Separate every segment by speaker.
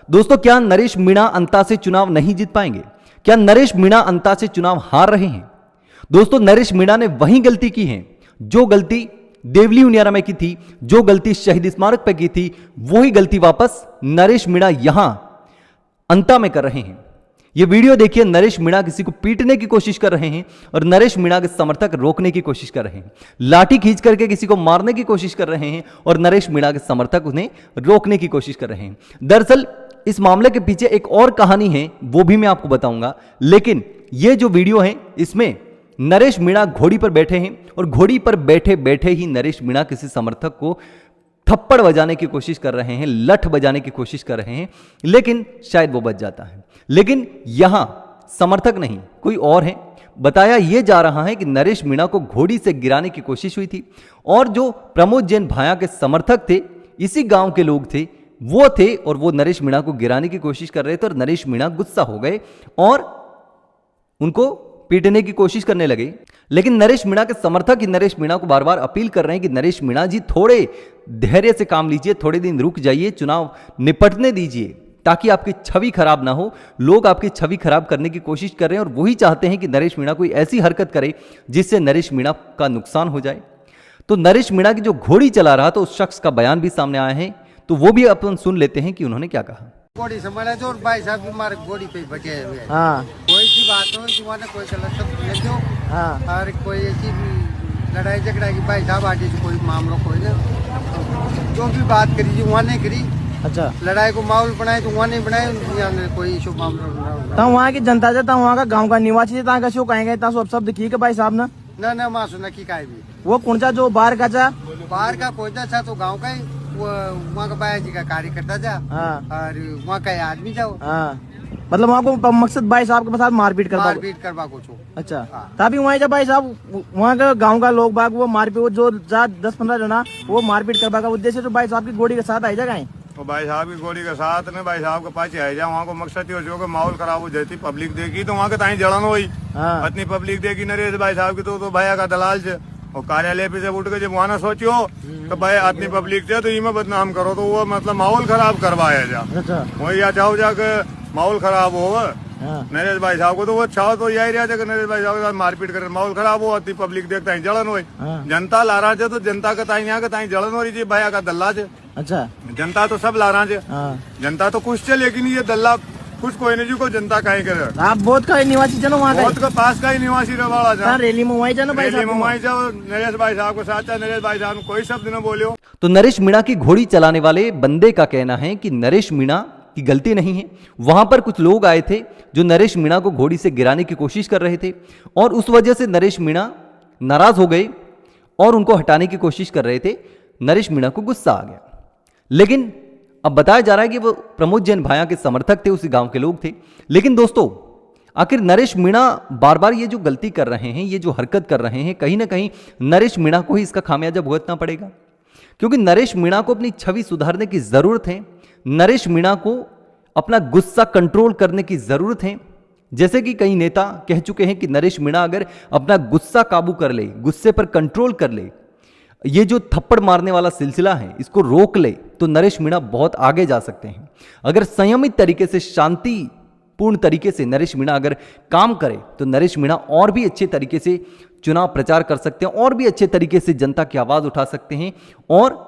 Speaker 1: दोस्तों, क्या नरेश मीणा अंता से चुनाव नहीं जीत पाएंगे? क्या नरेश मीणा अंता से चुनाव हार रहे हैं? दोस्तों, नरेश मीणा ने वही गलती की है जो गलती देवली उनियारा में की थी, जो गलती शहीद स्मारक पर की थी, वही गलती वापस नरेश मीणा यहां अंता में कर रहे हैं। यह वीडियो देखिए, नरेश मीणा किसी को पीटने की कोशिश कर रहे हैं और नरेश मीणा के समर्थक रोकने की कोशिश कर रहे हैं। लाठी खींच करके किसी को मारने की कोशिश कर रहे हैं और नरेश मीणा के समर्थक उन्हें रोकने की कोशिश कर रहे हैं। दरअसल इस मामले के पीछे एक और कहानी है, वो भी मैं आपको बताऊंगा। लेकिन यह जो वीडियो है, इसमें नरेश मीणा घोड़ी पर बैठे हैं और घोड़ी पर बैठे बैठे ही नरेश मीणा किसी समर्थक को थप्पड़ बजाने की कोशिश कर रहे हैं, लठ बजाने की कोशिश कर रहे हैं, लेकिन शायद वो बच जाता है। लेकिन यहां समर्थक नहीं, कोई और है। बताया यह जा रहा है कि नरेश मीणा को घोड़ी से गिराने की कोशिश हुई थी और जो प्रमोद जैन भाया के समर्थक थे, इसी गांव के लोग थे, वो थे और वो नरेश मीणा को गिराने की कोशिश कर रहे थे और नरेश मीणा गुस्सा हो गए और उनको पीटने की कोशिश करने लगे। लेकिन नरेश मीणा के समर्थक ही नरेश मीणा को बार बार अपील कर रहे हैं कि नरेश मीणा जी, थोड़े धैर्य से काम लीजिए, थोड़े दिन रुक जाइए, चुनाव निपटने दीजिए ताकि आपकी छवि खराब ना हो। लोग आपकी छवि खराब करने की कोशिश कर रहे हैं और वही चाहते हैं कि नरेश मीणा कोई ऐसी हरकत करे जिससे नरेश मीणा का नुकसान हो जाए। तो नरेश मीणा की जो घोड़ी चला रहा था उस शख्स का बयान भी सामने आया है, तो वो भी अपन सुन लेते हैं कि उन्होंने क्या कहा।
Speaker 2: घोड़ी संभाला जो और भाई साहब भी हमारे घोड़ी पे बैठे हुए हैं।
Speaker 3: हाँ।
Speaker 2: कोई सी बात हो तुम्हारे कोई गलत शब्द ले दो।
Speaker 3: हाँ।
Speaker 2: और कोई ऐसी लड़ाई झगड़ा की भाई साहब आज कोई मामला कोई ना, जो भी बात करी जी वहाँ नहीं करी।
Speaker 3: अच्छा,
Speaker 2: लड़ाई को माहौल बनाए तो वहाँ नहीं बनाए, कोई इशू मामला
Speaker 3: तो वहाँ की जनता से, वहाँ का गांव का निवासी से ता कशो कहेंगे ता सब शब्द की के भाई साहब ना
Speaker 2: ना माँ सुना की काय भी
Speaker 3: वो कुंचा जो बाहर का चा
Speaker 2: बाहर का कोई था तो गाँव का ही वहाँ का बाया जी का कार्यकर्ता जा।
Speaker 3: हाँ।
Speaker 2: और वहाँ का आदमी जाओ।
Speaker 3: हाँ, मतलब वहाँ को मकसद भाई साहब के साथ मारपीट
Speaker 2: करवा कुछ।
Speaker 3: अच्छा, तभी वहाँ जब भाई साहब वहाँ का गांव का लोग बाग वो मारपीट जो 10-15 जना वो मारपीट करवा का उद्देश्य तो भाई साहब की गोली के साथ आई जगह
Speaker 4: तो भाई साहब की गोली के साथ में भाई साहब के पास आ जाए, वहाँ को मकसद हो जो माहौल खराब हो जाती, पब्लिक देखी तो वहाँ के ताई जलन हुई।
Speaker 3: हाँ।
Speaker 4: इतनी पब्लिक देखी नरेश भाई साहब की तो भैया का दलाल से और कार्यालय पे से उठ के जब वहाँ ना सोचो तो भाई इतनी पब्लिक से तो इमे बदनाम करो तो वो मतलब माहौल खराब करवाया जा।
Speaker 3: अच्छा,
Speaker 4: वही या चाहो जाके माहौल खराब हो।
Speaker 3: हाँ।
Speaker 4: नरेश भाई साहब को तो वो चाहो तो यही रहा था नरेश भाई साहब के साथ मारपीट करे माहौल खराब हो, इतनी पब्लिक देखता है जलन हुई।
Speaker 3: हाँ।
Speaker 4: जनता ला रहा है तो जनता का ताई यहाँ का ताई जलन हो रही थी भैया का दल्ला से।
Speaker 3: अच्छा,
Speaker 4: जनता तो सब ला रहा है।
Speaker 3: हाँ।
Speaker 4: जनता तो खुश है, लेकिन ये दल्ला कुछ कोई नहीं जी को जनता कहीं करे।
Speaker 3: आप बहुत का निवासी जनो वहाँ
Speaker 4: बहुत का पास का ही निवासी रवाड़ा जा
Speaker 3: रैली में वही जानो भाई साहब
Speaker 4: नरेश भाई साहब को साथ है। नरेश भाई साहब ने कोई शब्द न बोले।
Speaker 1: तो नरेश मीणा की घोड़ी चलाने वाले बंदे का कहना है कि नरेश मीणा की गलती नहीं है। वहां पर कुछ लोग आए थे जो नरेश मीणा को घोड़ी से गिराने की कोशिश कर रहे थे और उस वजह से नरेश मीणा नाराज हो गए और उनको हटाने की कोशिश कर रहे थे। नरेश मीणा को गुस्सा आ गया। लेकिन अब बताया जा रहा है कि वो प्रमोद जैन भाया के समर्थक थे, उसी गांव के लोग थे। लेकिन दोस्तों, आखिर नरेश मीणा बार बार ये जो गलती कर रहे हैं, ये जो हरकत कर रहे हैं, कहीं ना कहीं नरेश मीणा को ही इसका खामियाजा भुगतना पड़ेगा, क्योंकि नरेश मीणा को अपनी छवि सुधारने की जरूरत है। नरेश मीणा को अपना गुस्सा कंट्रोल करने की जरूरत है। जैसे कि कई नेता कह चुके हैं कि नरेश मीणा अगर अपना गुस्सा काबू कर ले, गुस्से पर कंट्रोल कर ले, ये जो थप्पड़ मारने वाला सिलसिला है इसको रोक ले, तो नरेश मीणा बहुत आगे जा सकते हैं। अगर संयमित तरीके से, शांतिपूर्ण तरीके से नरेश मीणा अगर काम करे तो नरेश मीणा और भी अच्छे तरीके से चुनाव प्रचार कर सकते हैं, और भी अच्छे तरीके से जनता की आवाज उठा सकते हैं और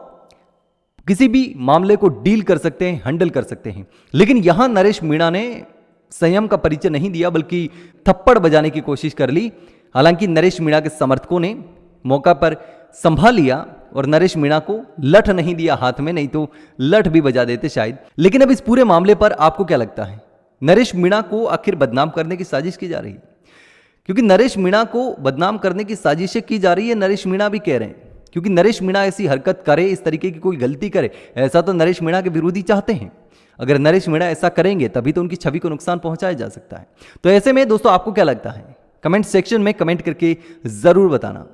Speaker 1: किसी भी मामले को डील कर सकते हैं, हैंडल कर सकते हैं। लेकिन यहां नरेश मीणा ने संयम का परिचय नहीं दिया, बल्कि थप्पड़ बजाने की कोशिश कर ली। हालांकि नरेश मीणा के समर्थकों ने मौका पर संभाल लिया और नरेश मीणा को लठ नहीं दिया हाथ में, नहीं तो लठ भी बजा देते शायद। लेकिन अब इस पूरे मामले पर आपको क्या लगता है? नरेश मीणा को आखिर बदनाम करने की साजिश की जा रही है, क्योंकि नरेश मीणा को बदनाम करने की साजिशें की जा रही है। नरेश मीणा भी कह रहे हैं, क्योंकि नरेश मीणा ऐसी हरकत करे, इस तरीके की कोई गलती करे, ऐसा तो नरेश मीणा के विरोधी चाहते हैं। अगर नरेश मीणा ऐसा करेंगे तभी तो उनकी छवि को नुकसान पहुंचाया जा सकता है। तो ऐसे में दोस्तों, आपको क्या लगता है? कमेंट सेक्शन में कमेंट करके जरूर बताना।